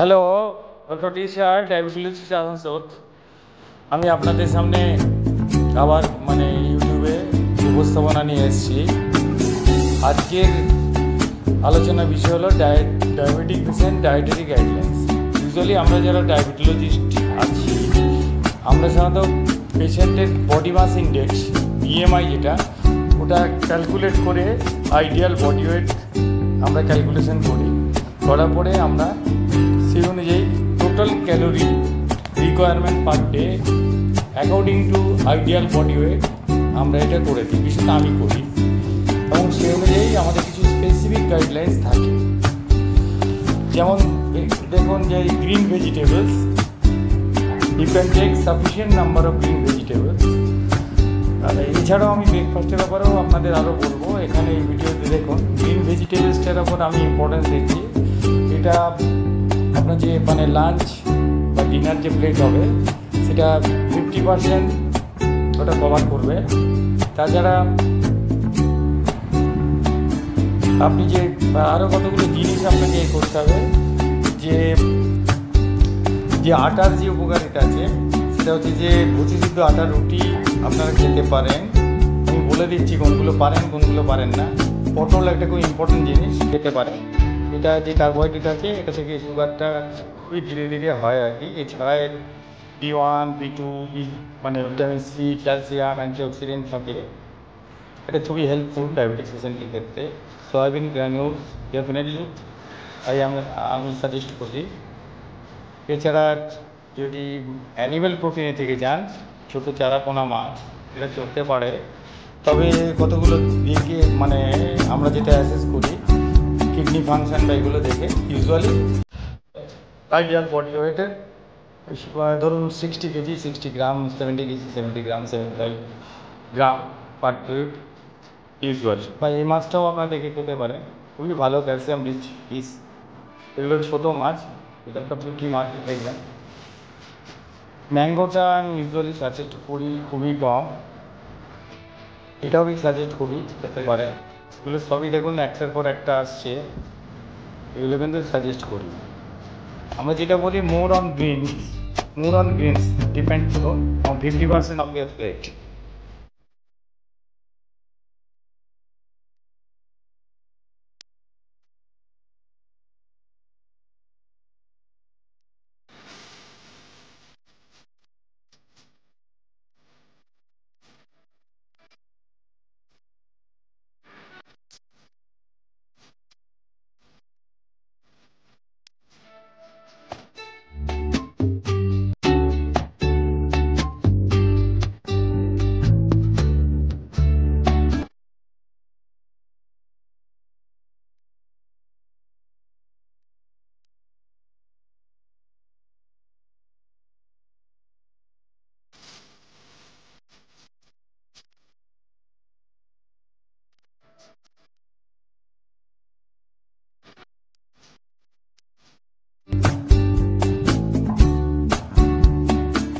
Hello, doctor টি sir, diabetes Asansol. আমি আপনাদের সামনে আবার ইউটিউবে উপস্থাপনা নিয়ে এসেছি। আজকের আলোচনার বিষয় হলো diabetic patient dietary guidelines. Usually আমরা যারা ডায়াবেটোলজিস্ট আছি, আমরা সাধারণত পেশেন্টের বডি মাস ইন্ডেক্স BMI যেটা, ওটা ক্যালকুলেট করে আইডিয়াল বডি ওয়েট আমরা ক্যালকুলেশন করার পরে আমরা সেই অনুযায়ী total calorie requirement per day according to ideal body weight আমরা এটা করে দিই, বিশেষত আমি করি। এবং সেই অনুযায়ী আমাদের কিছু স্পেসিফিক গাইডলাইন্স থাকে। যেমন দেখুন যে green vegetables, you can take sufficient number of green vegetables. আর এছাড়াও আমি ব্রেকফাস্টের ব্যাপারেও আপনাদের আরও বলবো। এখানে এই ভিডিওতে দেখুন গ্রিন ভেজিটেবলসটার ওপর আমি ইম্পর্টেন্স দিচ্ছি। এটা আপনার যে লাঞ্চ বা ডিনার যে প্লেট হবে সেটা 50% ওটা কভার করবে। তাছাড়া আপনি যে আরও কতগুলো জিনিস আপনাকে করতে হবে, যে আটার যে উপকারিতা আছে সেটা হচ্ছে যে ভুসিসিদ্ধ আটার রুটি আপনারা খেতে পারেন। আমি বলে দিচ্ছি কোনগুলো পারেন কোনগুলো পারেন না। পটল একটা খুব ইম্পর্টেন্ট জিনিস, খেতে পারেন। এটা যে কার্বোহাইড্রেট আছে এটা থেকে সুগারটা খুবই ধীরে ধীরে হয় আর কি। এছাড়া B1, B2, vitamin C, calcium, antioxidant থাকে। এটা খুবই হেল্পফুল ডায়াবেটিস পেশেন্টের ক্ষেত্রে। সয়াবিন গ্রানিউলস ডেফিনেটলি আমি সাজেস্ট করি। এছাড়া যদি অ্যানিমেল প্রোটিনের থেকে যান, ছোটো চারাপোনা মাছ এটা চলতে পারে। তবে কতগুলো দিকে আমরা যেটা অ্যাসেস করি কিডনি ফাংশন বা এগুলো দেখে ইউজুয়ালি আইডিয়াল বডি ওয়েটের ধরুন 60 কেজি 60 গ্রাম, 70 কেজি 70 গ্রাম, 75 গ্রাম পার প্লেট ইউজুয়ালি। বা এই মাছটাও আপনারা দেখে খেতে পারেন, খুবই ভালো ক্যালসিয়াম রিচ ফিশ। এগুলো ছোটো মাছ, এটা তো পুঁটি মাছ দেখবেন। ম্যাঙ্গোটা আমি ইউজুয়ালি সাজেস্ট করি খুবই কম, এটাও আমি সাজেস্ট করি খেতে পারে। এগুলো সবই দেখুন একটার পর একটা আসছে, এগুলো কিন্তু সাজেস্ট করি। আমরা যেটা বলি মোর অন গ্রিনস ডিপেন্ড করুন 50% অফ ইয়ার প্লেট।